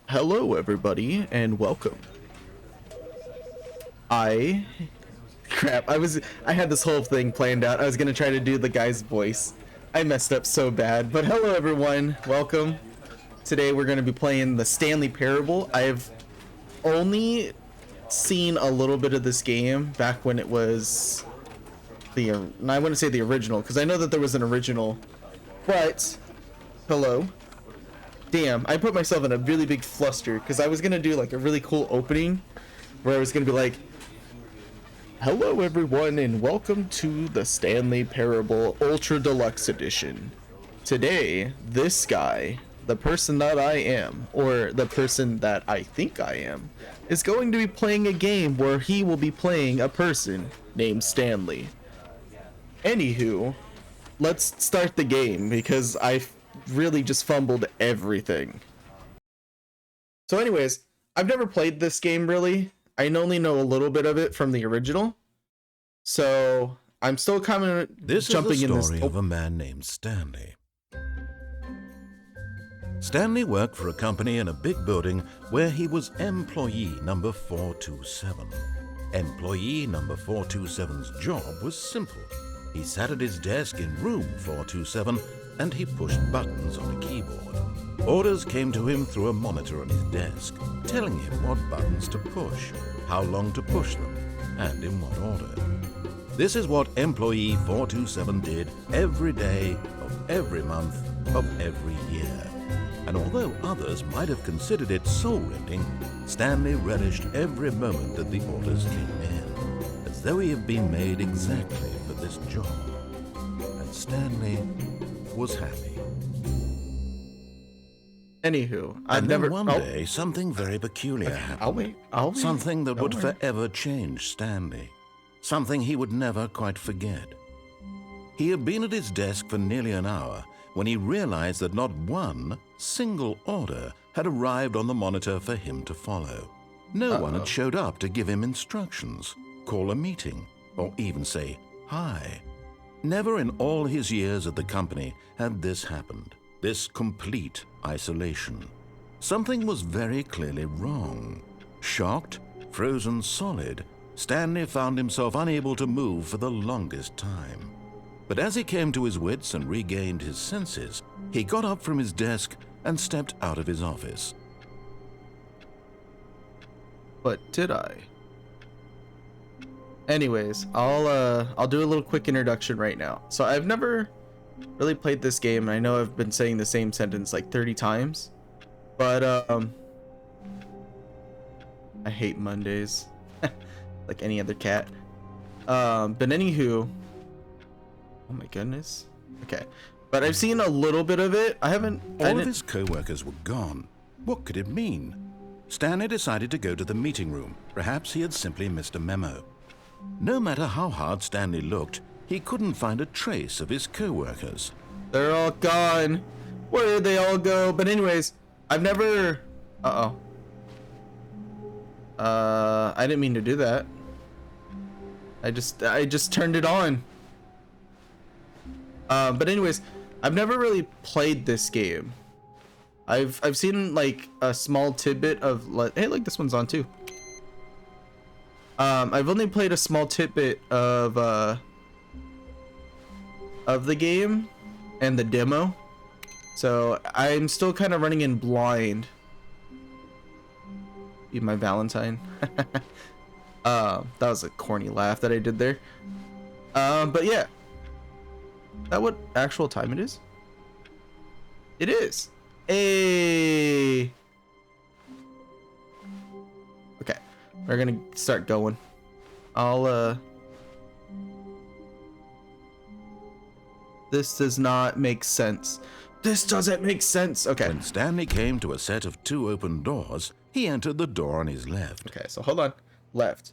Hello everybody and welcome. I had this whole thing planned out. I was gonna try to do the guy's voice. I messed up so bad, but hello everyone, welcome. Today we're gonna be playing the Stanley Parable. I've only seen a little bit of this game back when it was I wouldn't say the original, because I know that there was an original, but hello. Damn, I put myself in a really big fluster because I was gonna do like a really cool opening where I was gonna be like, hello everyone and welcome to the Stanley Parable Ultra Deluxe Edition. Today, this guy, the person that I am, or the person that I think I am, is going to be playing a game where he will be playing a person named Stanley. Anywho, let's start the game because I really just fumbled everything. So anyways, I've never played this game really. I only know a little bit of it from the original. So I'm still kind of jumping in this. This is the story of a man named Stanley. Stanley worked for a company in a big building where he was employee number 427. Employee number 427's job was simple. He sat at his desk in room 427 and he pushed buttons on a keyboard. Orders came to him through a monitor on his desk, telling him what buttons to push, how long to push them, and in what order. This is what employee 427 did every day of every month of every year. And although others might have considered it soul-rending, Stanley relished every moment that the orders came in, as though he had been made exactly for this job. And Stanley was happy. Anywho, One day, something very peculiar happened. I'll wait. Something that would forever change Stanley. Something he would never quite forget. He had been at his desk for nearly an hour when he realized that not one single order had arrived on the monitor for him to follow. No one had showed up to give him instructions, call a meeting, or even say hi. Never in all his years at the company had this happened, this complete isolation. Something was very clearly wrong. Shocked, frozen solid, Stanley found himself unable to move for the longest time. But as he came to his wits and regained his senses, he got up from his desk and stepped out of his office. But did I? Anyways, I'll do a little quick introduction right now. So I've never really played this game, and I know I've been saying the same sentence like 30 times, but I hate Mondays like any other cat. But anywho, oh my goodness. Okay, but I've seen a little bit of it. All of his co-workers were gone. What could it mean? Stanley decided to go to the meeting room. Perhaps he had simply missed a memo. No matter how hard Stanley looked, he couldn't find a trace of his co-workers. They're all gone. Where did they all go? But anyways, I've never... I didn't mean to do that. I just turned it on. But anyways, I've never really played this game. I've seen like a small tidbit of hey, look, this one's on too. I've only played a small tidbit of the game and the demo, so I'm still kind of running in blind. Be my Valentine. That was a corny laugh that I did there. But yeah, is that what actual time it is? It is. Hey. Okay, we're gonna start going. This does not make sense. This doesn't make sense. Okay. When Stanley came to a set of 2 open doors, he entered the door on his left. Okay, so hold on. Left.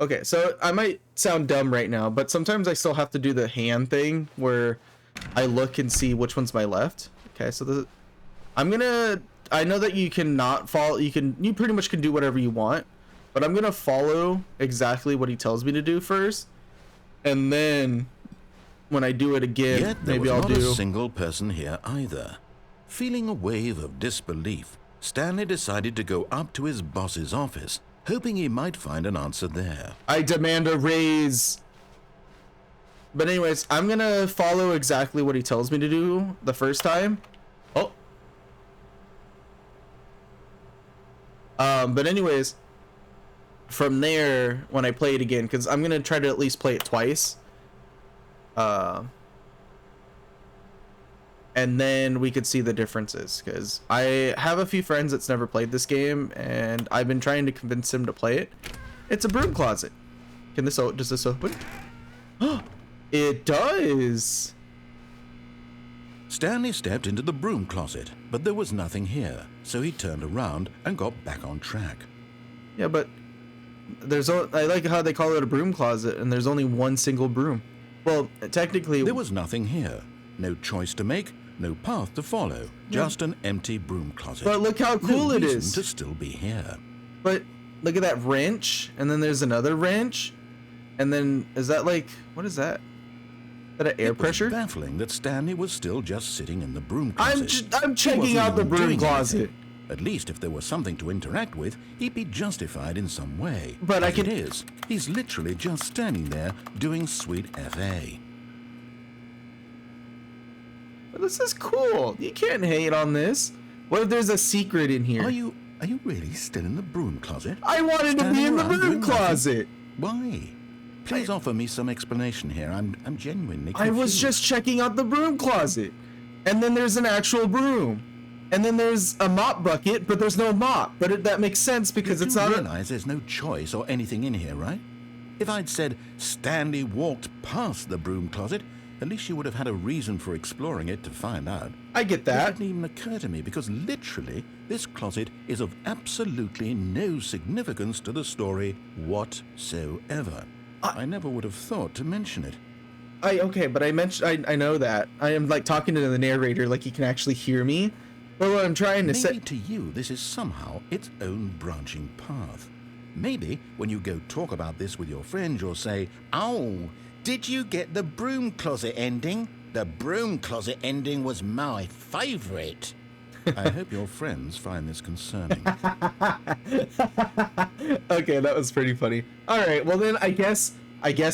Okay, so I might sound dumb right now, but sometimes I still have to do the hand thing where I look and see which one's my left. Okay, so I know that you cannot follow, you pretty much can do whatever you want, but I'm gonna follow exactly what he tells me to do first, And then when I do it again, Yet there maybe was I'll not do... a single person here either. Feeling a wave of disbelief, Stanley decided to go up to his boss's office, hoping he might find an answer there. I demand a raise. But anyways, I'm gonna follow exactly what he tells me to do the first time. Oh. But anyways, from there, when I play it again, because I'm gonna try to at least play it twice. And then we could see the differences, because I have a few friends that's never played this game, and I've been trying to convince them to play it. It's a broom closet. Does this open? It does. Stanley stepped into the broom closet, but there was nothing here, so he turned around and got back on track. Yeah, but I like how they call it a broom closet, and there's only one single broom. Well, technically... There was nothing here. No choice to make, no path to follow, just an empty broom closet. But look how cool it is. To still be here. But look at that wrench, and then there's another wrench, and then is that like, what is that? Is that an air pressure? It was baffling that Stanley was still just sitting in the broom closet. I'm checking out the broom closet. Anything. At least if there was something to interact with, he'd be justified in some way. But As it is, he's literally just standing there doing sweet FA. But this is cool. You can't hate on this. What if there's a secret in here? Are you really still in the broom closet? I wanted to be in the broom closet. Why? Please offer me some explanation here. I'm genuinely confused. I was just checking out the broom closet. And then there's an actual broom. And then there's a mop bucket, but there's no mop. But that makes sense because it's not... You realize there's no choice or anything in here, right? If I'd said Stanley walked past the broom closet, at least you would have had a reason for exploring it to find out. I get that. It didn't even occur to me because literally this closet is of absolutely no significance to the story whatsoever. I never would have thought to mention it. Okay, but I know that. I am like talking to the narrator like he can actually hear me. But what I'm trying to say... Maybe to you this is somehow its own branching path. Maybe when you go talk about this with your friends you'll say, "Oh, did you get the broom closet ending? The broom closet ending was my favorite." I hope your friends find this concerning. Okay, that was pretty funny. All right, well then I guess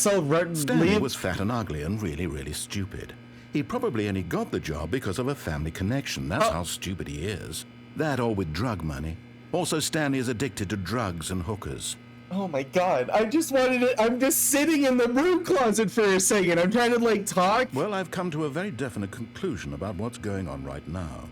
I'll run. Stanley was fat and ugly and really, really stupid. He probably only got the job because of a family connection. That's how stupid he is. That or with drug money. Also, Stanley is addicted to drugs and hookers. Oh my god, I'm just sitting in the broom closet for a second. I'm trying to like talk. Well, I've come to a very definite conclusion about what's going on right now.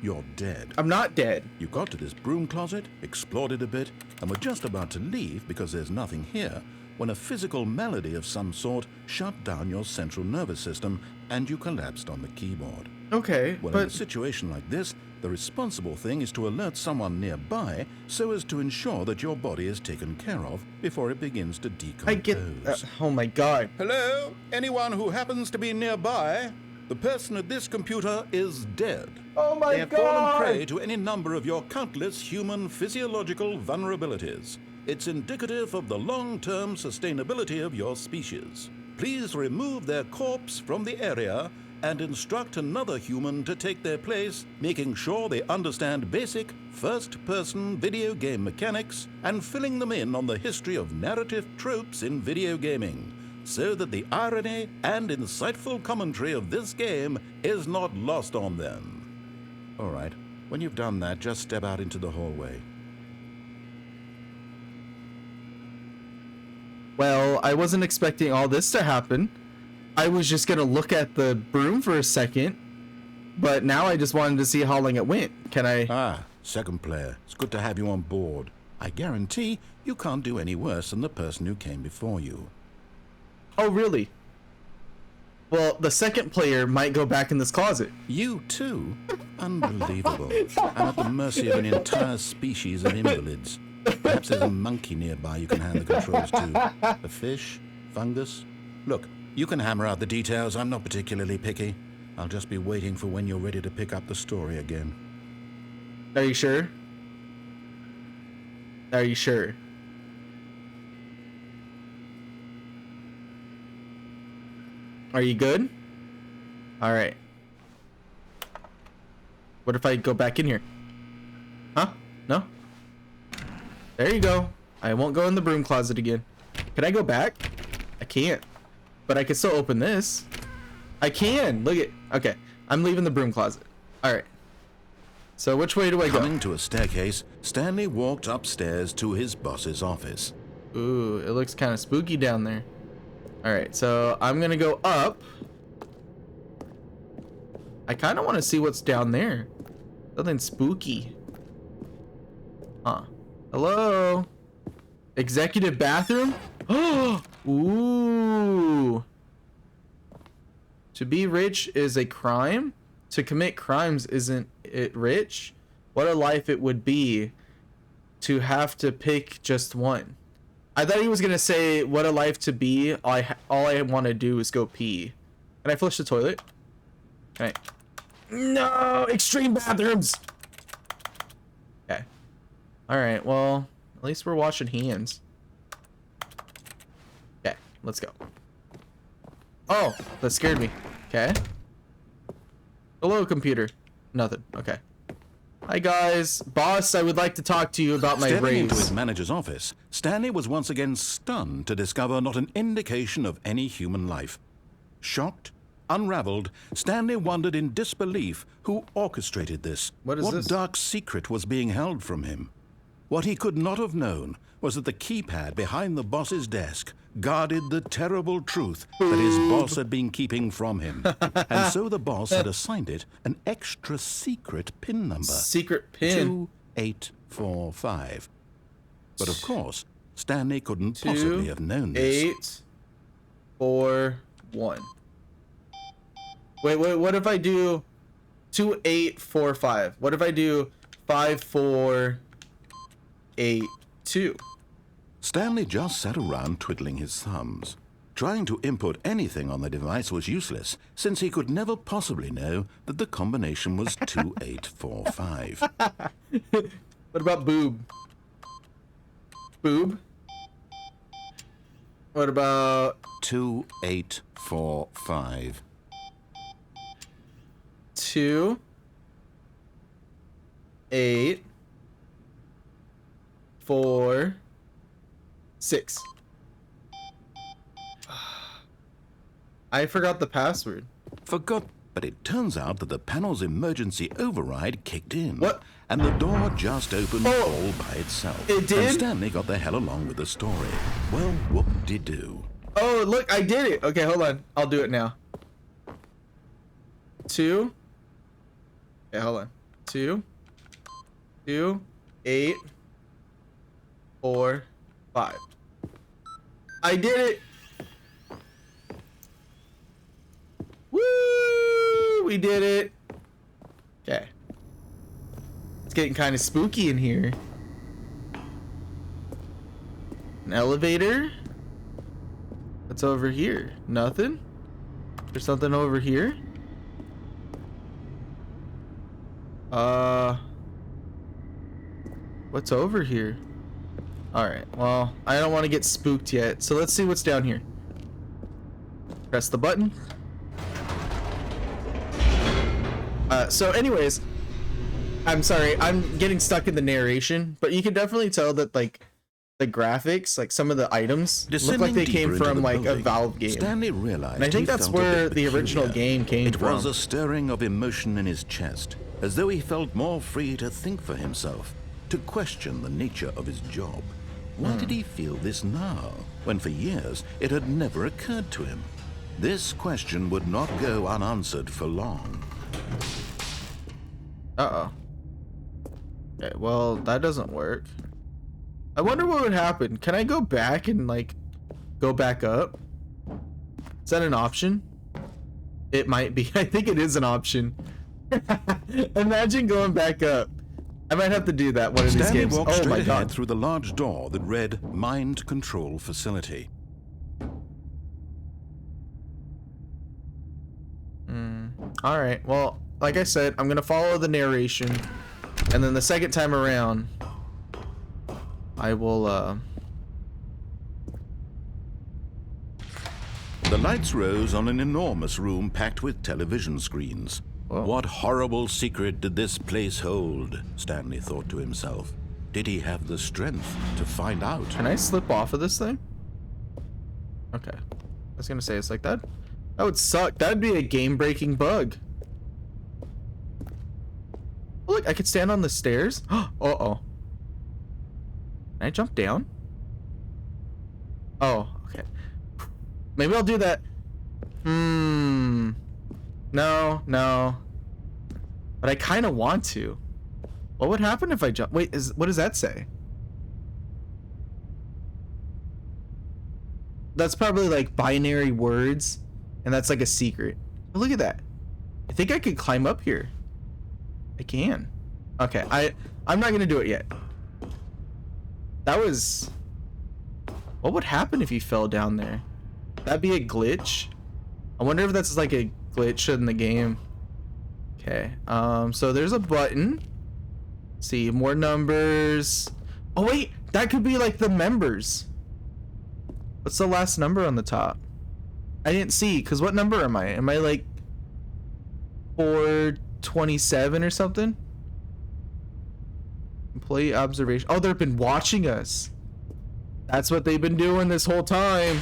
You're dead. I'm not dead. You got to this broom closet, explored it a bit, and were just about to leave because there's nothing here when a physical malady of some sort shut down your central nervous system and you collapsed on the keyboard. Okay, well, in a situation like this, the responsible thing is to alert someone nearby so as to ensure that your body is taken care of before it begins to decompose. Oh my god. Hello? Anyone who happens to be nearby? The person at this computer is dead. Oh my god! They have fallen prey to any number of your countless human physiological vulnerabilities. It's indicative of the long-term sustainability of your species. Please remove their corpse from the area and instruct another human to take their place, making sure they understand basic first-person video game mechanics and filling them in on the history of narrative tropes in video gaming, so that the irony and insightful commentary of this game is not lost on them. All right, when you've done that, just step out into the hallway. Well, I wasn't expecting all this to happen. I was just gonna look at the broom for a second, but now I just wanted to see how long it went. Can I... Ah, second player. It's good to have you on board. I guarantee you can't do any worse than the person who came before you. Oh, really? Well, the second player might go back in this closet. You too? Unbelievable. I'm at the mercy of an entire species of invalids. Perhaps there's a monkey nearby you can hand the controls to. A fish? Fungus? Look, you can hammer out the details. I'm not particularly picky. I'll just be waiting for when you're ready to pick up the story again. Are you sure? Are you sure? Are you good? All right. What if I go back in here? Huh? No? There you go. I won't go in the broom closet again. Can I go back? I can't. But I can still open this. I can. Look at. Okay. I'm leaving the broom closet. All right. So which way do I go? Coming to a staircase, Stanley walked upstairs to his boss's office. Ooh, it looks kind of spooky down there. All right. So I'm going to go up. I kind of want to see what's down there. Something spooky. Huh. Hello? Executive bathroom? Oh! Ooh. To be rich is a crime? To commit crimes isn't it rich? What a life it would be to have to pick just one. I thought he was going to say, what a life to be. All I want to do is go pee. Can I flush the toilet? Can I? No! Extreme bathrooms! Okay. Alright, well, at least we're washing hands. Okay, let's go. Oh, that scared me. Okay. Hello, computer. Nothing. Okay. Hi, guys. Boss, I would like to talk to you about my Stepping raise. into his manager's office, Stanley was once again stunned to discover not an indication of any human life. Shocked, unraveled, Stanley wondered in disbelief who orchestrated this. What is this? Dark secret was being held from him? What he could not have known was that the keypad behind the boss's desk guarded the terrible truth that his boss had been keeping from him. And so the boss had assigned it an extra secret PIN number. Secret PIN? 2845. But of course, Stanley couldn't possibly have known this. 2841. Wait, what if I do 2845? What if I do 5482? Stanley just sat around twiddling his thumbs. Trying to input anything on the device was useless, since he could never possibly know that the combination was 2845. What about boob? Boob? What about 2845. 2 8 4 6. I forgot the password. Forgot, but it turns out that the panel's emergency override kicked in. What? And the door just opened all by itself. It did? And Stanley got the hell along with the story. Well, whoop-de-doo. Oh, look, I did it. Okay, hold on. I'll do it now. 2. Okay, hold on. 2 8 4 5. I did it. Woo! We did it. Okay. It's getting kind of spooky in here. An elevator? What's over here? Nothing? There's something over here? What's over here? Alright, well, I don't want to get spooked yet, so let's see what's down here. Press the button. So anyways, I'm sorry, I'm getting stuck in the narration, but you can definitely tell that, like, the graphics, like some of the items, look like they came from, like, a Valve game. Stanley realized and I think that's where the original game came from. It was a stirring of emotion in his chest, as though he felt more free to think for himself, to question the nature of his job. Why did he feel this now, when for years it had never occurred to him? This question would not go unanswered for long. Uh-oh. Okay, well, that doesn't work. I wonder what would happen. Can I go back and, like, go back up? Is that an option? It might be. I think it is an option. Imagine going back up. I might have to do that one of these games. Walked Oh straight my ahead god. through the large door that read Mind Control Facility. Alright, well, like I said, I'm gonna follow the narration. And then the second time around, I will, The lights rose on an enormous room packed with television screens. Whoa. What horrible secret did this place hold? Stanley thought to himself. Did he have the strength to find out? Can I slip off of this thing? Okay. I was gonna say it's like that. That would suck. That'd be a game-breaking bug. Oh, look, I could stand on the stairs. Uh-oh. Can I jump down? Oh, okay. Maybe I'll do that. No, no. But I kind of want to. What would happen if I jump? Wait, what does that say? That's probably like binary words, and that's like a secret. But look at that. I think I could climb up here. I can. Okay, I'm not gonna do it yet. That was... What would happen if you fell down there? That'd be a glitch. I wonder if that's like a glitch in the game. Okay, so there's a button. Let's see, more numbers. Oh wait, that could be like the members. What's the last number on the top? I didn't see, because what number am I? Am I like 427 or something? Employee observation. Oh, they've been watching us. That's what they've been doing this whole time.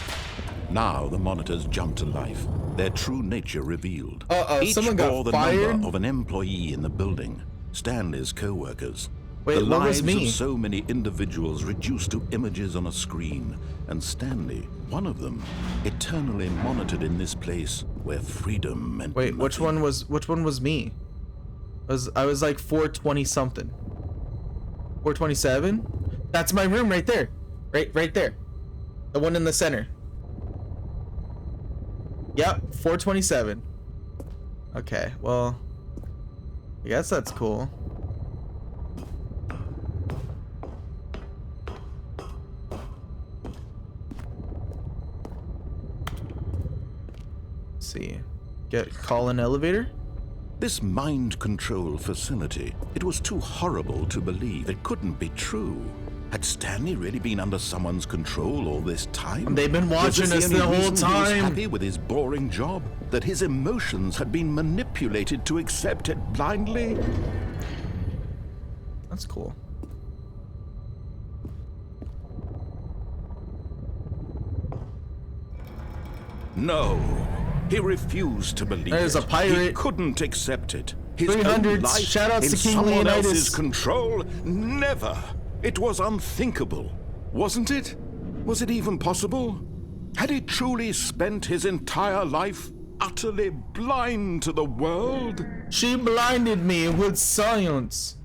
Now the monitors jumped to life, their true nature revealed. Each someone bore got the fired? number of an employee in the building, Stanley's co-workers. Wait, the what was lives me? of so many individuals reduced to images on a screen, and Stanley, one of them, eternally monitored in this place where freedom meant Wait, nothing. which one was me? I was like 420 something. 427? That's my room right there. Right there. The one in the center. Yep, 427. Okay, well, I guess that's cool. Let's see. Call an elevator? This mind control facility, it was too horrible to believe. It couldn't be true. Had Stanley really been under someone's control all this time? They've been watching us the whole He was time. happy with his boring job, that his emotions had been manipulated to accept it blindly. That's cool. No, he refused to believe There's it. a pirate. He couldn't accept it. His 300s. own life Shout-outs in to King someone Leonidas. else's control? Never. It was unthinkable, wasn't it? Was it even possible? Had he truly spent his entire life utterly blind to the world? She blinded me with science.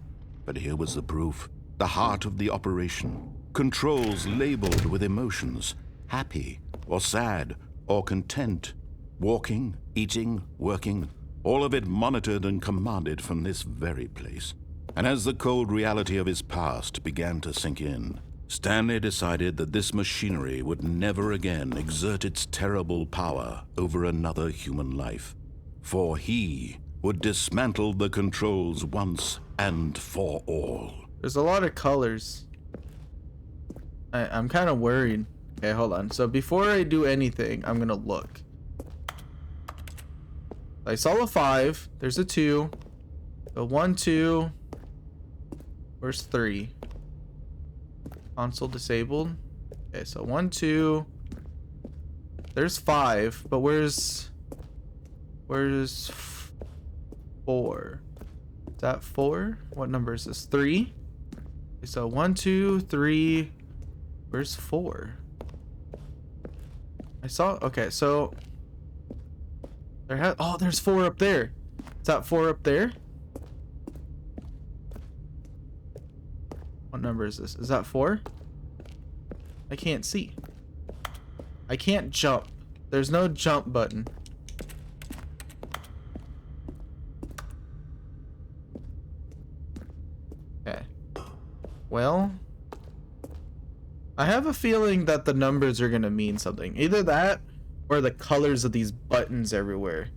But here was the proof, the heart of the operation. Controls labeled with emotions, happy or sad or content. Walking, eating, working, all of it monitored and commanded from this very place. And as the cold reality of his past began to sink in, Stanley decided that this machinery would never again exert its terrible power over another human life. For he would dismantle the controls once and for all. There's a lot of colors. I'm kind of worried. Okay, hold on. So before I do anything, I'm gonna look. I saw a 5. There's a 2. The 1, 2. Where's 3? Console disabled. Okay, so 1, 2. There's 5, but where's 4? Is that 4? What number is this? 3? Okay, so 1, 2, 3. Where's 4? I saw. Okay, so there's 4 up there. Is that 4 up there? What number is this? Is that 4? I can't see. I can't jump. There's no jump button. Okay. Well, I have a feeling that the numbers are gonna mean something. Either that or the colors of these buttons everywhere.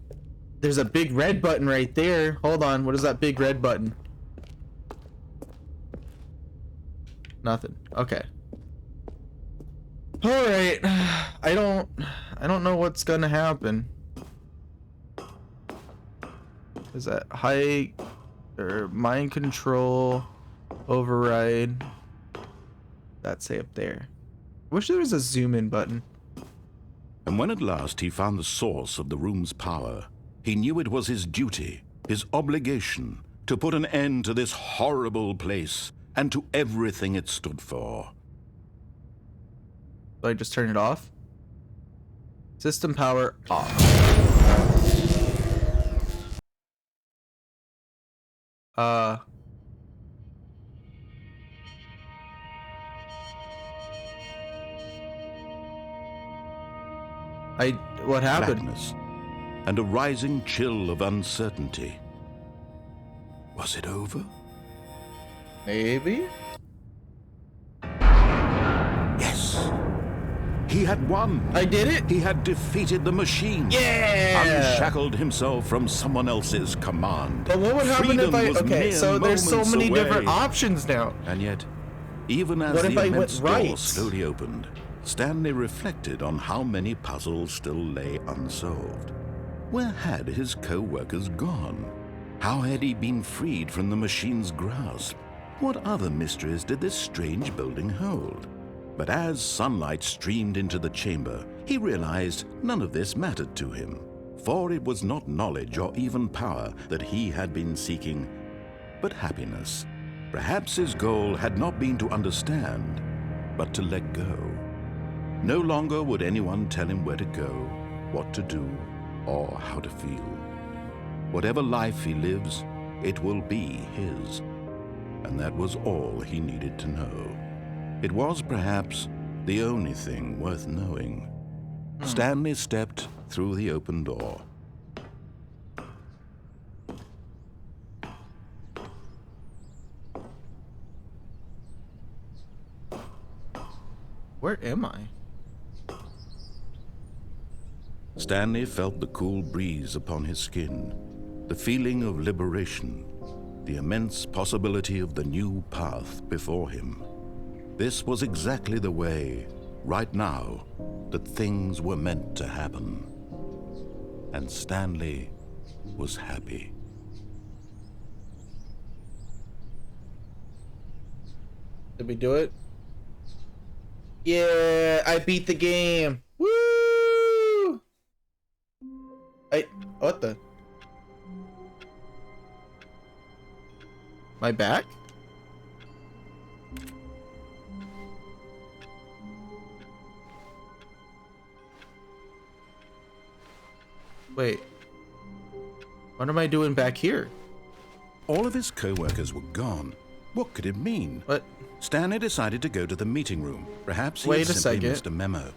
There's a big red button right there. Hold on, what is that big red button? Nothing. Okay. Alright. I don't know what's gonna happen. Is that high or mind control override? That say up there. I wish there was a zoom in button. And when at last he found the source of the room's power, he knew it was his duty, his obligation, to put an end to this horrible place and to everything it stood for. Do I just turn it off? System power off. What happened? Blackness and a rising chill of uncertainty. Was it over? Maybe? Yes. He had won. I did it? He had defeated the machine. Yeah! Unshackled himself from someone else's command. But what would happen Freedom if I... was Okay, mere so there's so moments many away. different options now. And yet, even as What if the I immense went right? door slowly opened, Stanley reflected on how many puzzles still lay unsolved. Where had his co-workers gone? How had he been freed from the machine's grasp? What other mysteries did this strange building hold? But as sunlight streamed into the chamber, he realized none of this mattered to him, for it was not knowledge or even power that he had been seeking, but happiness. Perhaps his goal had not been to understand, but to let go. No longer would anyone tell him where to go, what to do, or how to feel. Whatever life he lives, it will be his. And that was all he needed to know. It was perhaps the only thing worth knowing. Stanley stepped through the open door. Where am I? Stanley felt the cool breeze upon his skin, the feeling of liberation, the immense possibility of the new path before him. This was exactly the way, right now, that things were meant to happen. And Stanley was happy. Did we do it? Yeah, I beat the game. Woo! What the? My back? Wait. What am I doing back here? All of his co-workers were gone. What could it mean? What? Stanley decided to go to the meeting room. Perhaps he had Wait a simply second. missed a memo.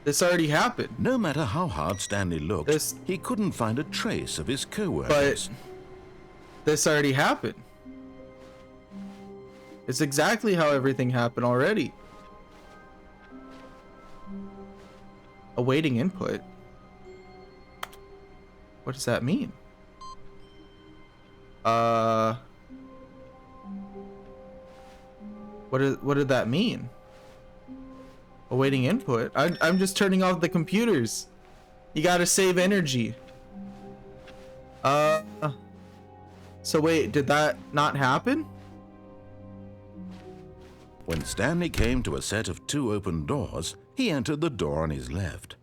This already happened. No matter how hard Stanley looked, he couldn't find a trace of his co-workers. But this already happened. It's exactly how everything happened already. Awaiting input. What does that mean? What did that mean? Awaiting input. I'm just turning off the computers. You gotta save energy. So wait, did that not happen? When Stanley came to a set of 2 open doors, he entered the door on his left.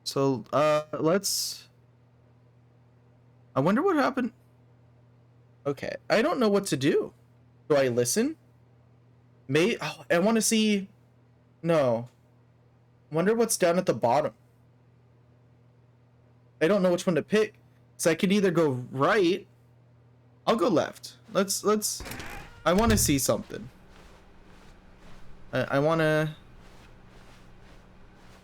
So, let's... I wonder what happened. Okay, I don't know what to do. Do I listen? I want to see... No. Wonder what's down at the bottom. I don't know which one to pick. So I could either go right. I'll go left. Let's... I want to see something. I want to...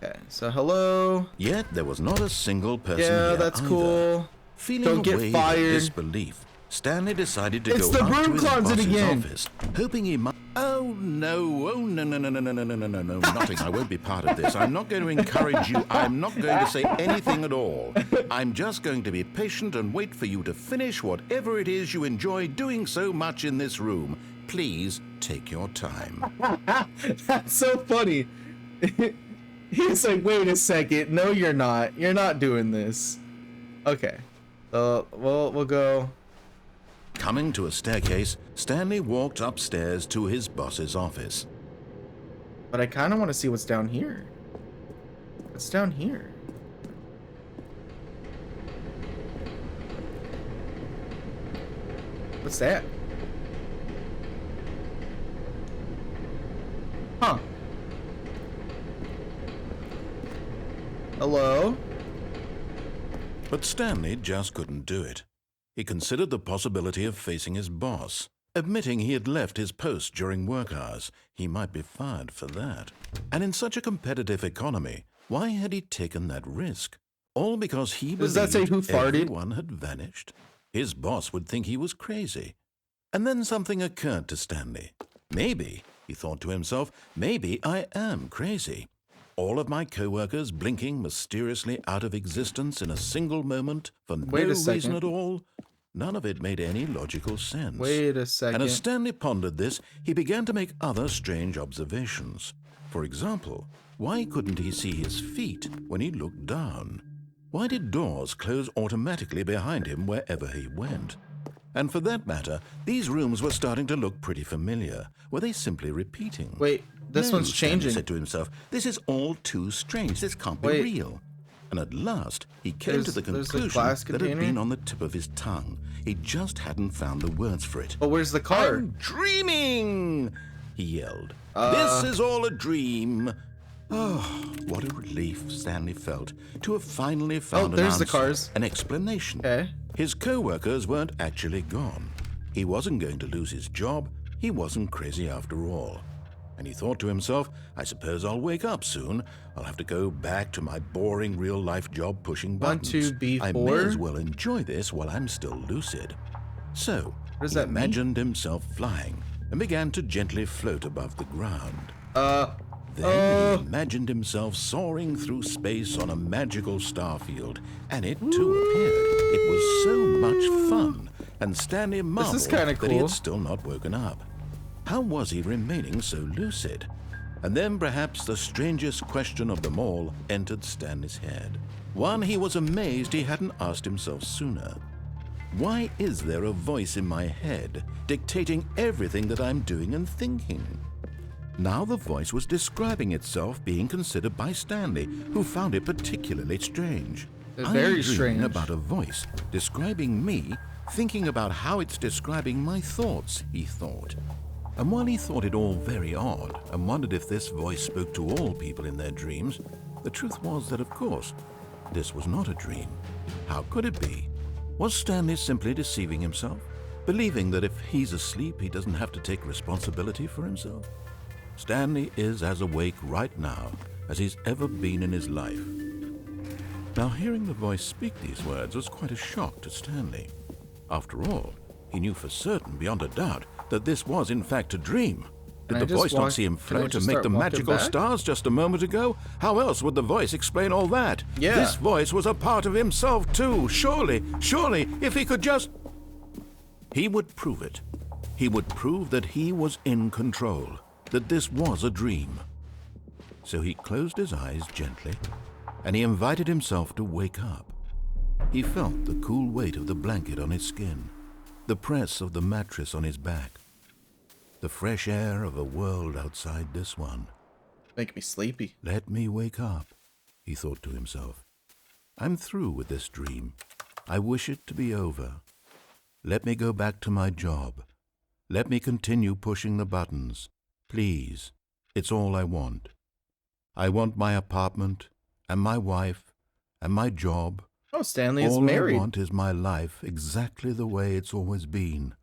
Okay, so hello. Yet there was not a single person Yeah, here that's either. cool. Feeling Don't get a wave fired. of disbelief, Stanley decided to It's go the out to broom his closet boss's again. office, hoping he might Oh, no. Oh, no, no, no, no, no, no, no, no, no, no. Nothing. I won't be part of this. I'm not going to encourage you. I'm not going to say anything at all. I'm just going to be patient and wait for you to finish whatever it is you enjoy doing so much in this room. Please take your time. That's so funny. He's like, wait a second. No, you're not. You're not doing this. Okay. We'll go. Coming to a staircase, Stanley walked upstairs to his boss's office. But I kind of want to see what's down here. What's down here? What's that? Huh. Hello? But Stanley just couldn't do it. He considered the possibility of facing his boss. Admitting he had left his post during work hours, he might be fired for that. And in such a competitive economy, why had he taken that risk? All because he Does that say who believed farted? everyone had vanished. His boss would think he was crazy. And then something occurred to Stanley. Maybe, he thought to himself, maybe I am crazy. All of my co-workers blinking mysteriously out of existence in a single moment for no reason at all. None of it made any logical sense. Wait a second. And as Stanley pondered this, he began to make other strange observations. For example, why couldn't he see his feet when he looked down? Why did doors close automatically behind him wherever he went? And for that matter, these rooms were starting to look pretty familiar. Were they simply repeating? Wait, this one's changing. Stanley said to himself, this is all too strange. This can't be real. And at last, he came to the conclusion that had been on the tip of his tongue. He just hadn't found the words for it. But where's the car? I'm dreaming, he yelled. This is all a dream. Oh, what a relief Stanley felt to have finally found an answer, an explanation. Okay. His co-workers weren't actually gone. He wasn't going to lose his job. He wasn't crazy after all. And he thought to himself, I suppose I'll wake up soon. I'll have to go back to my boring real-life job pushing buttons. 1, 2, B4. I may as well enjoy this while I'm still lucid. So, he imagined himself flying and began to gently float above the ground. Then he imagined himself soaring through space on a magical starfield, and it too appeared. It was so much fun, and Stanley marveled that he had still not woken up. How was he remaining so lucid? And then perhaps the strangest question of them all entered Stanley's head. One he was amazed he hadn't asked himself sooner. Why is there a voice in my head dictating everything that I'm doing and thinking? Now the voice was describing itself being considered by Stanley, who found it particularly strange. Very strange. About a voice describing me, thinking about how it's describing my thoughts, he thought. And while he thought it all very odd and wondered if this voice spoke to all people in their dreams, the truth was that, of course, this was not a dream. How could it be? Was Stanley simply deceiving himself, believing that if he's asleep, he doesn't have to take responsibility for himself? Stanley is as awake right now as he's ever been in his life. Now, hearing the voice speak these words was quite a shock to Stanley. After all, he knew for certain, beyond a doubt, that this was in fact a dream. Did the voice not see him float and make the magical stars just a moment ago? How else would the voice explain all that? Yeah. This voice was a part of himself too. Surely, if he could just... He would prove it. He would prove that he was in control, that this was a dream. So he closed his eyes gently, and he invited himself to wake up. He felt the cool weight of the blanket on his skin, the press of the mattress on his back, the fresh air of a world outside this one. Make me sleepy. Let me wake up, he thought to himself. I'm through with this dream. I wish it to be over. Let me go back to my job. Let me continue pushing the buttons. Please, it's all I want. I want my apartment, and my wife, and my job. Oh, Stanley is married. All I want is my life exactly the way it's always been.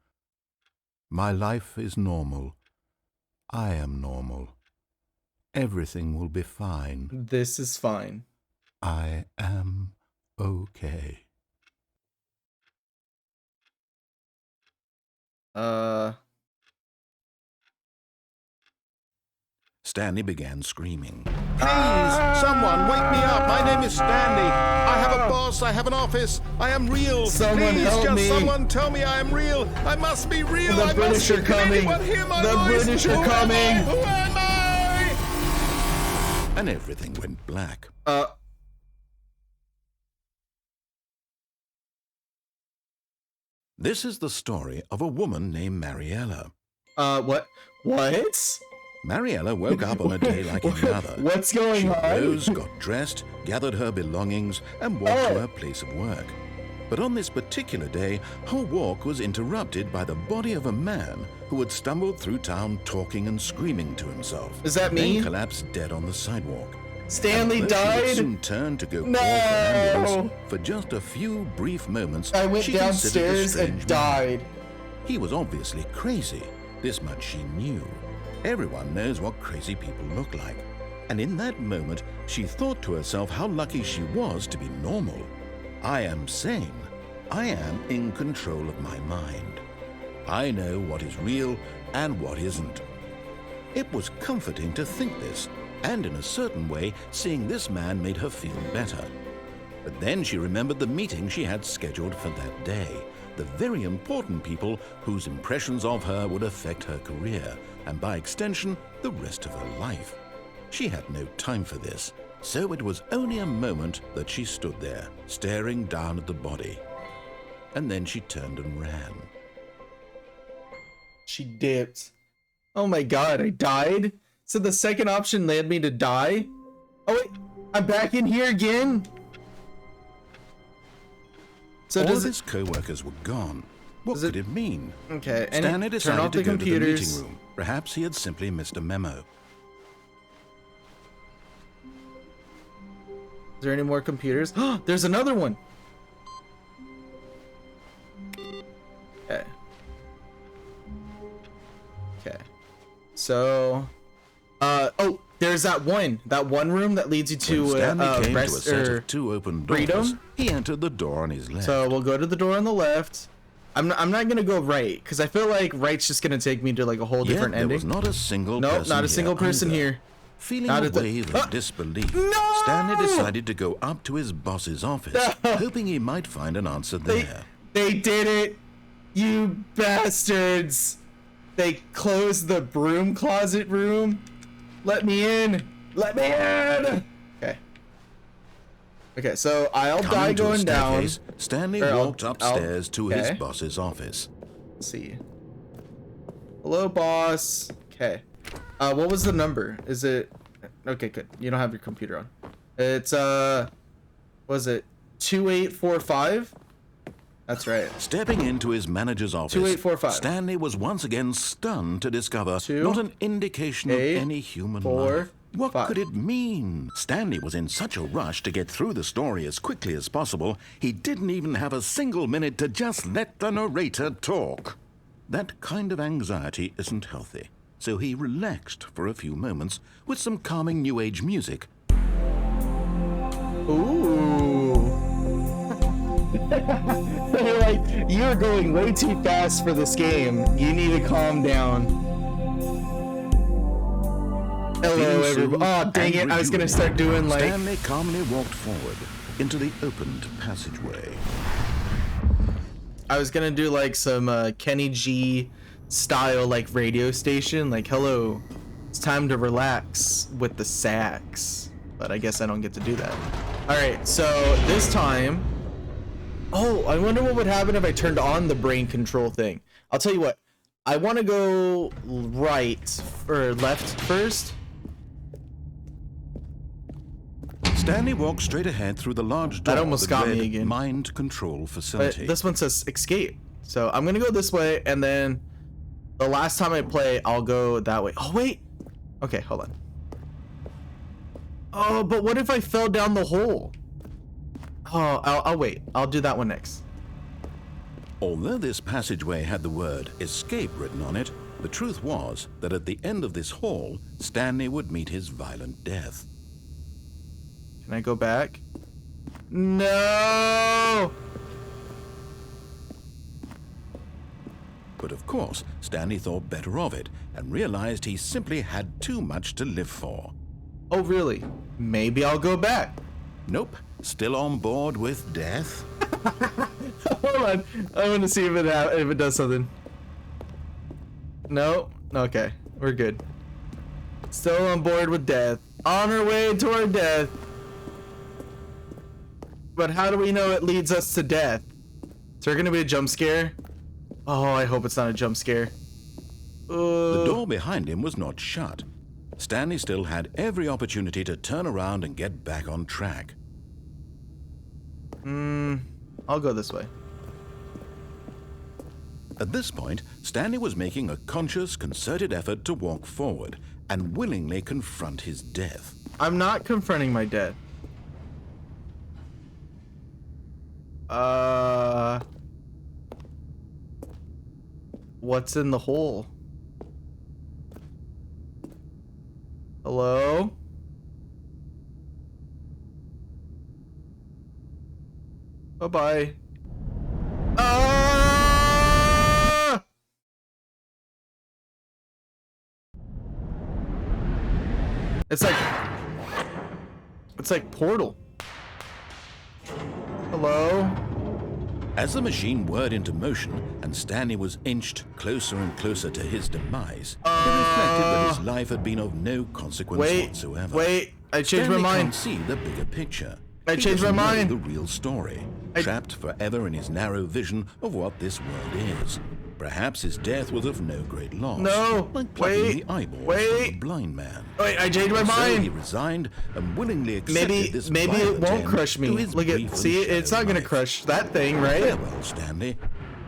My life is normal. I am normal. Everything will be fine. This is fine. I am okay. Stanley began screaming. Please, someone, wake me up. My name is Stanley. I have a boss. I have an office. I am real. Someone Please, help just me. Someone tell me I am real. I must be real. The British are coming. The British are coming. Who am I? And everything went black. This is the story of a woman named Mariella. What? Mariella woke up on a day like any other. What's going on? She rose, got dressed, gathered her belongings, and walked to her place of work. But on this particular day, her walk was interrupted by the body of a man who had stumbled through town talking and screaming to himself. Is that me? Then collapsed dead on the sidewalk. Stanley And although she would died? soon turned to go No! call for an ambulance, for just a few brief moments, I went she considered the downstairs and strange man. died. He was obviously crazy. This much she knew. Everyone knows what crazy people look like. And in that moment, she thought to herself how lucky she was to be normal. I am sane. I am in control of my mind. I know what is real and what isn't. It was comforting to think this, and in a certain way, seeing this man made her feel better. But then she remembered the meeting she had scheduled for that day, the very important people whose impressions of her would affect her career, and by extension, the rest of her life. She had no time for this, so it was only a moment that she stood there, staring down at the body. And then she turned and ran. She dipped. Oh my god, I died? So the second option led me to die? Oh wait, I'm back in here again? So All does of his co-workers were gone. What Does could it- it mean? Okay, and Stanley turn decided off to the go to the meeting computers. room. Perhaps he had simply missed a memo. Is there any more computers? There's another one! Okay. Okay. So, oh, there's that one room that leads you to When Stanley came to a rest set or of two open doors, freedom. he entered the door on his left. So we'll go to the door on the left. I'm not gonna go right because I feel like right's just gonna take me to like a whole Yet different there ending. was not a single Nope, person not a here single person either. here. Feeling Not a at the- wave of disbelief, No! Stanley decided to go up to his boss's office, hoping he might find an answer there. They did it, you bastards! They closed the broom closet room. Let me in. Let me in. Okay. Okay, so I'll die Coming to a going down. staircase, Stanley Or I'll- walked upstairs to his okay. boss's office. Let's see. Hello, boss. Okay. What was the number? Is it? Okay, good. You don't have your computer on. It's was it 2845? That's right. Stepping into his manager's office, 2845. Stanley was once again stunned to discover not an indication of 8, any human 4, life. What 5. could it mean? Stanley was in such a rush to get through the story as quickly as possible, he didn't even have a single minute to just let the narrator talk. That kind of anxiety isn't healthy, so he relaxed for a few moments with some calming New Age music. Ooh. They're like, you're going way too fast for this game. You need to calm down. Hello, Feeling everybody. soothed Oh, dang it. and I was going to start doing like... Stanley calmly walked forward into the opened passageway. I was going to do like some Kenny G style like radio station. Like, hello, it's time to relax with the sax. But I guess I don't get to do that. All right, so this time... Oh, I wonder what would happen if I turned on the brain control thing. I'll tell you what. I want to go right or left first. Stanley walked straight ahead through the large door That almost got me read again. Mind control But facility. this one says escape. So I'm going to go this way, and then the last time I play, I'll go that way. Oh, wait. Okay, hold on. Oh, but what if I fell down the hole? Oh, I'll wait. I'll do that one next. Although this passageway had the word escape written on it, the truth was that at the end of this hall, Stanley would meet his violent death. Can I go back? No! But of course, Stanley thought better of it and realized he simply had too much to live for. Oh, really? Maybe I'll go back. Nope, still on board with death. Hold on. I want to see if it does something. No? Okay. We're good. Still on board with death. On our way toward death. But how do we know it leads us to death? Is there gonna be a jump scare? Oh, I hope it's not a jump scare. The door behind him was not shut. Stanley still had every opportunity to turn around and get back on track. I'll go this way. At this point, Stanley was making a conscious, concerted effort to walk forward and willingly confront his death. I'm not confronting my death. What's in the hole? Hello? Bye-bye. Ah! It's like Portal. Hello? As the machine whirred into motion and Stanley was inched closer and closer to his demise, he reflected that his life had been of no consequence whatsoever. Wait, I changed my mind. Stanley can't see the bigger picture. I changed my mind. The real story, trapped forever in his narrow vision of what this world is. Perhaps his death was of no great loss. No, like plucking the eyeballs from a blind man. Wait, I changed my So mind. he resigned and willingly accepted this Maybe vile it won't attempt crush me. to his Look at, brief see, and it's not shallow gonna life. crush that thing, right? Farewell, Stanley.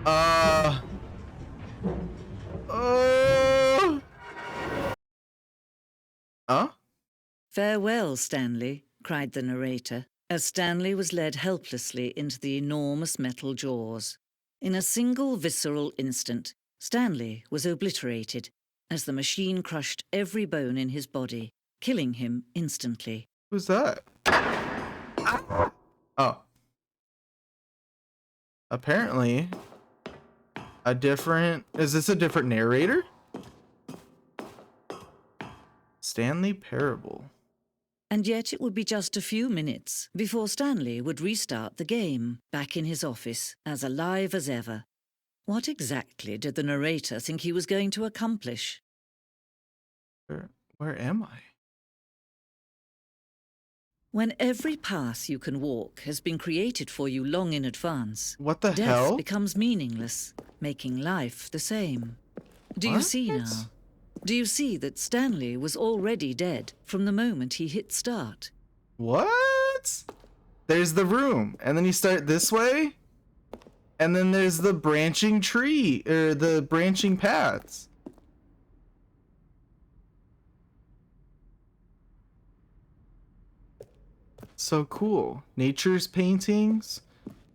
Huh? "Farewell, Stanley," cried the narrator, as Stanley was led helplessly into the enormous metal jaws. In a single visceral instant, Stanley was obliterated as the machine crushed every bone in his body, killing him instantly. Who's that? Ah. Oh. Apparently, is this a different narrator? Stanley Parable. And yet it would be just a few minutes before Stanley would restart the game, back in his office, as alive as ever. What exactly did the narrator think he was going to accomplish? Where am I? When every path you can walk has been created for you long in advance, What the death hell? becomes meaningless, making life the same. Do you see now? Do you see that Stanley was already dead from the moment he hit start? What? There's the room, and then you start this way, and then there's the branching tree, or the branching paths. So cool. Nature's paintings.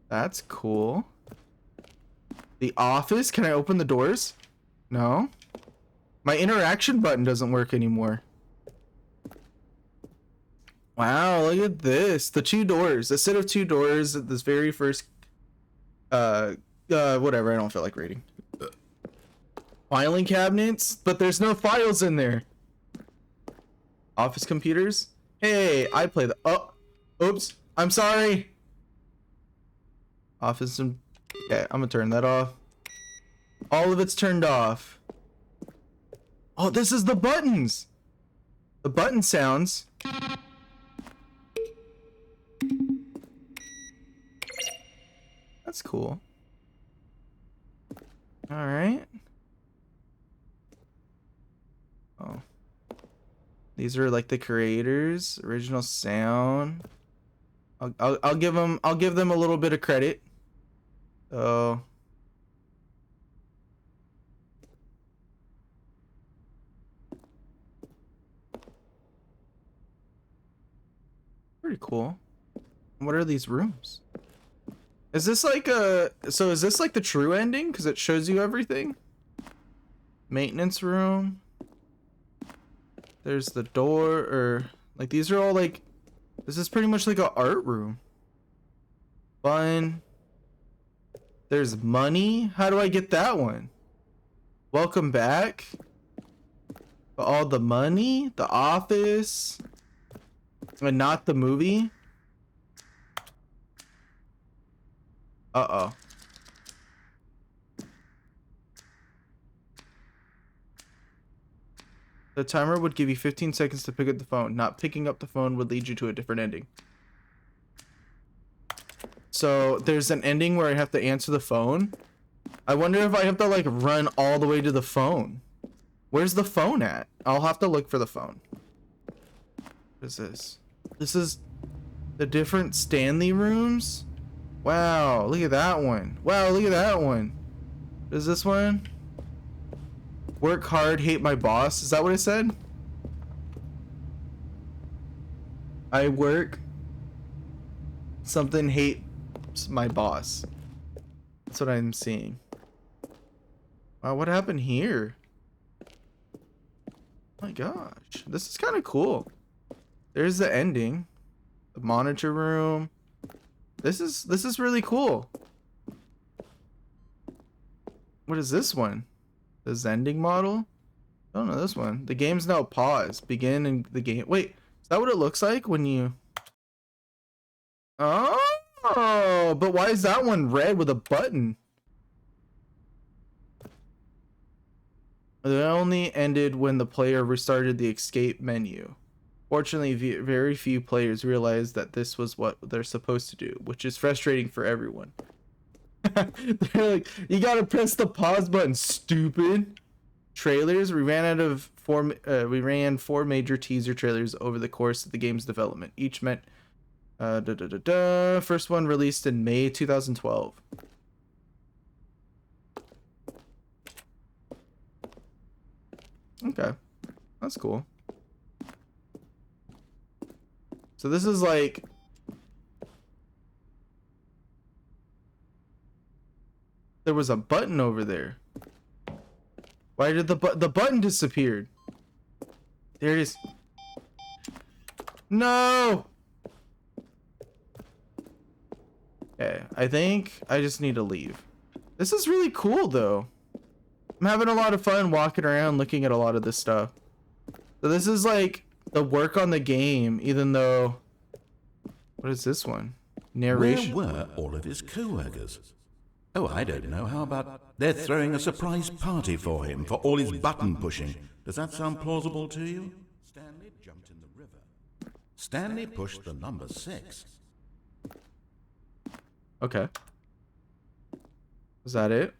That's cool. The office. Can I open the doors? No. My interaction button doesn't work anymore. Wow, look at this. The two doors. A set of two doors at this very first whatever, I don't feel like reading. Filing cabinets, but there's no files in there. Office computers. Hey, I play the oops, I'm sorry. Office and okay, I'm gonna turn that off. All of it's turned off. Oh, this is the buttons. The button sounds. That's cool. All right. Oh. These are like the creators, original sound. I'll give them a little bit of credit. So pretty cool. What are these rooms? Is this like is this like the true ending? Because it shows you everything. Maintenance room. There's the door, or like these are all like, this is pretty much like an art room. Fun. There's money. How do I get that one? Welcome back. All the money, The Office, and not the movie. Uh-oh. The timer would give you 15 seconds to pick up the phone. Not picking up the phone would lead you to a different ending. So there's an ending where I have to answer the phone. I wonder if I have to like run all the way to the phone. Where's the phone at? I'll have to look for the phone. What is this? This is the different Stanley rooms. Wow, look at that one. Wow, look at that one. What is this one? Work hard, hate my boss. Is that what it said? I work something, hate my boss. That's what I'm seeing. Wow, what happened here? Oh my gosh, this is kind of cool. There's the ending, the monitor room. This is really cool. What is this one? The Zending model? I don't know this one. The game's now paused. Begin in the game. Wait, is that what it looks like when you... Oh, but why is that one red with a button? It only ended when the player restarted the escape menu. Fortunately, very few players realized that this was what they're supposed to do, which is frustrating for everyone. They're like, you gotta press the pause button, stupid. Trailers. We ran 4 major teaser trailers over the course of the game's development. Each meant first one released in May 2012. Okay, that's cool. So this is like... There was a button over there. Why did the button disappeared? There it is. No! Okay, I think I just need to leave. This is really cool though. I'm having a lot of fun walking around looking at a lot of this stuff. So this is like the work on the game, even though... What is this one? Narration. Where were all of his co-workers? Oh, I don't know. How about they're throwing a surprise party for him for all his button pushing? Does that sound plausible to you? Stanley jumped in the river. Stanley pushed the number 6. Okay. Was that it?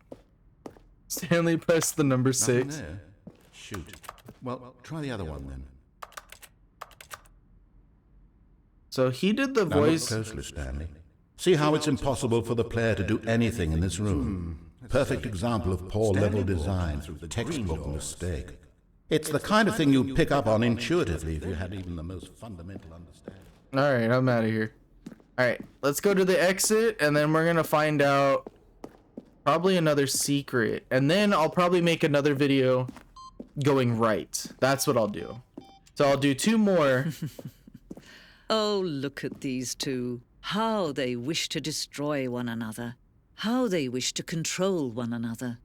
Stanley pressed the number 6. There. Shoot. Well, try the other one then. So he did the Now look voice. closely, Stanley. See how it's impossible for the player to do anything in this room. Perfect example of poor level design, textbook mistake. It's the kind of thing you'd pick up on intuitively if you had even the most fundamental understanding. Alright, I'm out of here. Alright, let's go to the exit, and then we're gonna find out probably another secret. And then I'll probably make another video going right. That's what I'll do. So I'll do 2 more. Oh, look at these two. How they wish to destroy one another. How they wish to control one another.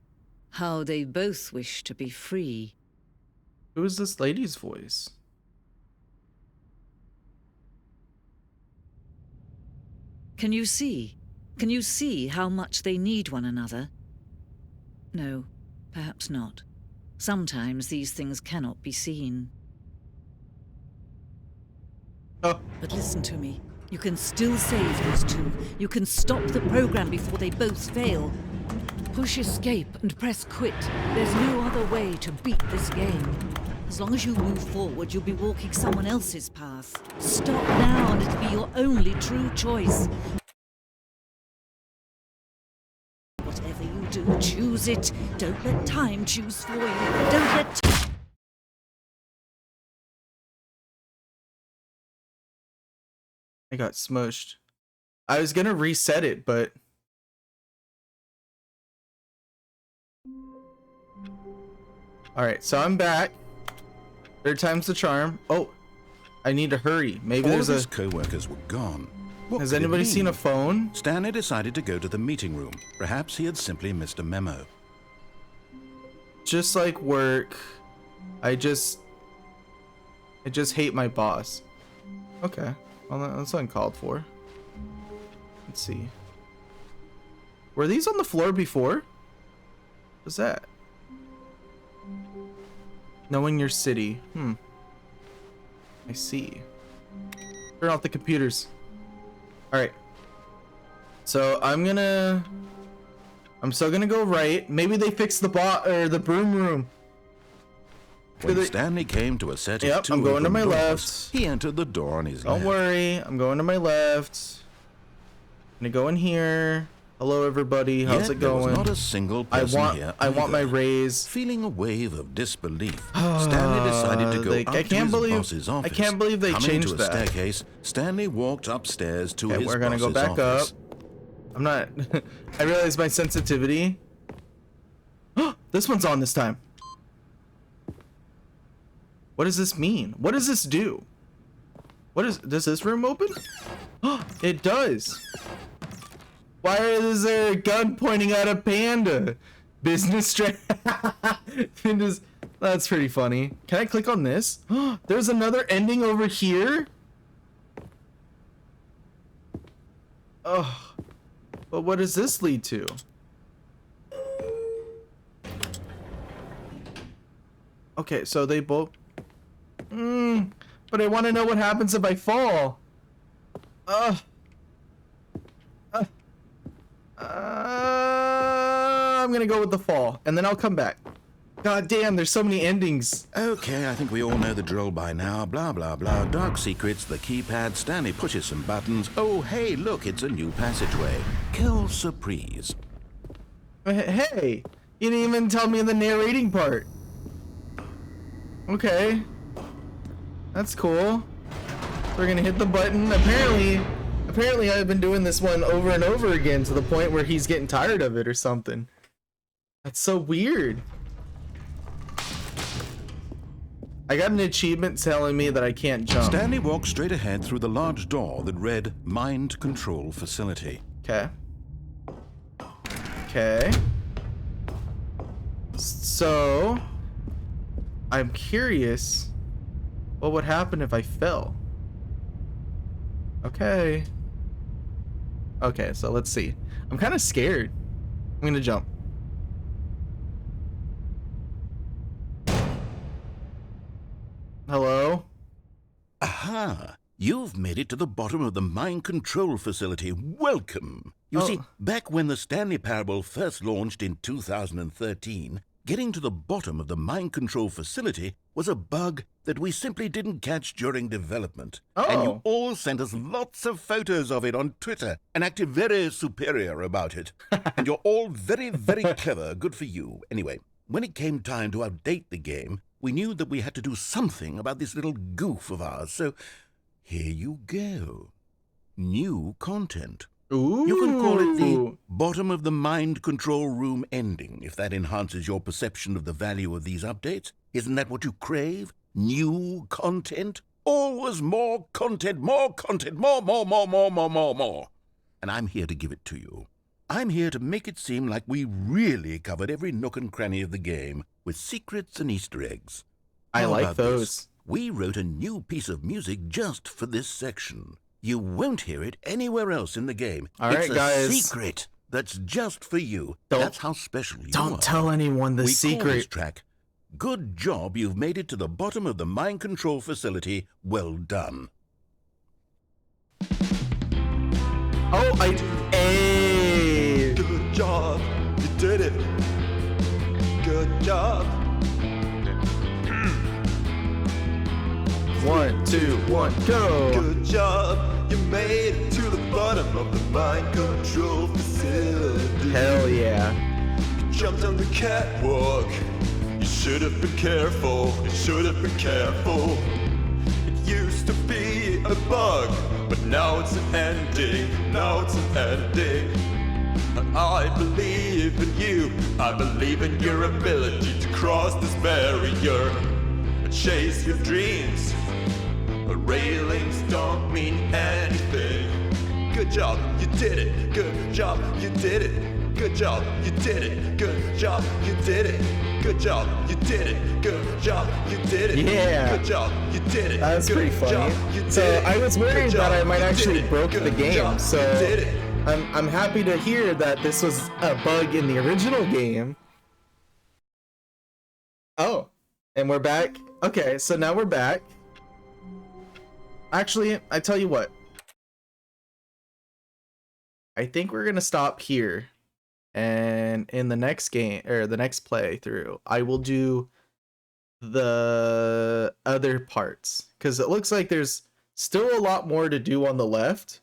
How they both wish to be free. Who is this lady's voice? Can you see? Can you see how much they need one another? No, perhaps not. Sometimes these things cannot be seen. Oh. But listen to me. You can still save those two. You can stop the program before they both fail. Push escape and press quit. There's no other way to beat this game. As long as you move forward, you'll be walking someone else's path. Stop now and it'll be your only true choice. Whatever you do, choose it. Don't let time choose for you. Don't let... I got smushed. I was gonna reset it, but... Alright, so I'm back. 3rd time's the charm. Oh, I need to hurry. Maybe All there's of his a... co-workers were gone. What Has could it anybody mean? seen a phone? Stanley decided to go to the meeting room. Perhaps he had simply missed a memo. just like work. I just hate my boss. Okay, well that's uncalled for. Let's see. Were these on the floor before? What's that? Knowing your city. I see. Turn off the computers. Alright. So I'm still gonna go right. Maybe they fixed the broom room. When Stanley came to a set of two I'm going to open my doors, left. he entered the door on his Don't left. worry, I'm going to my left. I'm gonna go in here. Hello everybody, how's Yet it there was going? not a single person here I want my either. raise. Feeling a wave of disbelief, Stanley decided to go up to his boss's office. I can't believe they Coming changed to a that. staircase, Stanley walked upstairs to his We're gonna boss's go back office. up. I'm not. I realize my sensitivity. This one's on this time. What does this mean? What does this do? Does this room open? It does. Why is there a gun pointing at a panda? Business That's pretty funny. Can I click on this? There's another ending over here? Oh. But what does this lead to? Okay, so they both... but I want to know what happens if I fall. I'm gonna go with the fall, and then I'll come back. God damn, there's so many endings. Okay, I think we all know the drill by now. Blah, blah, blah. Dark secrets, the keypad. Stanley pushes some buttons. Oh, hey, look, it's a new passageway. Kill surprise. Hey, you didn't even tell me the narrating part. Okay. That's cool. We're gonna hit the button. Apparently I've been doing this one over and over again to the point where he's getting tired of it or something. That's so weird. I got an achievement telling me that I can't jump. Stanley walked straight ahead through the large door that read Mind Control Facility. Okay. Okay. So, I'm curious what would happen if I fell. Okay. Okay, so let's see. I'm kind of scared. I'm gonna jump. Hello? Aha! You've made it to the bottom of the Mind Control Facility. Welcome! You see, back when the Stanley Parable first launched in 2013, getting to the bottom of the Mind Control Facility was a bug that we simply didn't catch during development. And you all sent us lots of photos of it on Twitter and acted very superior about it. And you're all very, very clever. Good for you. Anyway, when it came time to update the game, we knew that we had to do something about this little goof of ours. So here you go. New content. Ooh. You can call it the bottom of the mind control room ending, if that enhances your perception of the value of these updates. Isn't that what you crave? New content? Always more content, more content, more. And I'm here to give it to you. I'm here to make it seem like we really covered every nook and cranny of the game with secrets and Easter eggs. I How like about those. this? We wrote a new piece of music just for this section. You won't hear it anywhere else in the game. All right, it's a guys. secret that's just for you. That's how special you are. Don't tell anyone the We call this secret. track, Good Job You've Made It to the Bottom of the Mind Control Facility. Well done. Hey. Good job, you did it. Good job. 1, 2, 1, go. Good job, you made it to the bottom of the mind control facility. Hell yeah. You jumped on the catwalk. You should have been careful. You should have been careful. It used to be a bug, but now it's an ending. Now it's an ending. And I believe in you. I believe in your ability to cross this barrier and chase your dreams. But railings don't mean anything. Good job, you did it. Good job, you did it. Good job, you did it. Good job, you did it. Good job, you did it. Good job, you did it. Yeah. Good job, you did it. That's Good pretty funny. job, you did So it. I was worried Good that I job, might you actually did it. broke Good the game. job, So you did it. I'm happy to hear that this was a bug in the original game. Oh, and we're back. Okay, so now we're back. Actually, I tell you what. I think we're gonna stop here, and in the next game or the next playthrough, I will do the other parts because it looks like there's still a lot more to do on the left,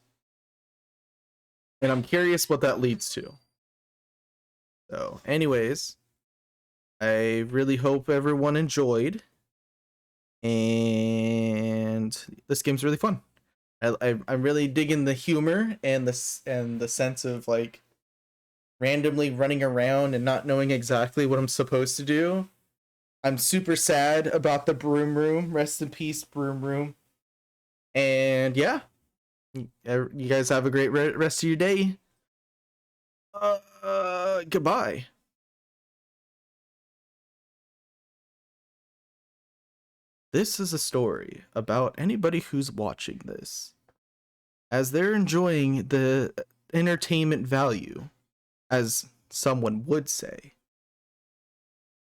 and I'm curious what that leads to. So, anyways, I really hope everyone enjoyed, and this game's really fun. I'm really digging the humor and the sense of like randomly running around and not knowing exactly what I'm supposed to do. I'm super sad about the Broom Room. Rest in peace, Broom Room. And yeah, you guys have a great rest of your day. Goodbye. This is a story about anybody who's watching this, as they're enjoying the entertainment value, as someone would say.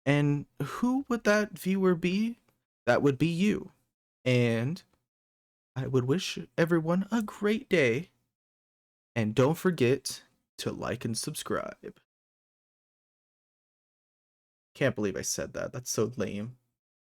And who would that viewer be? That would be you. And I would wish everyone a great day. And don't forget to like and subscribe. Can't believe I said that. That's so lame.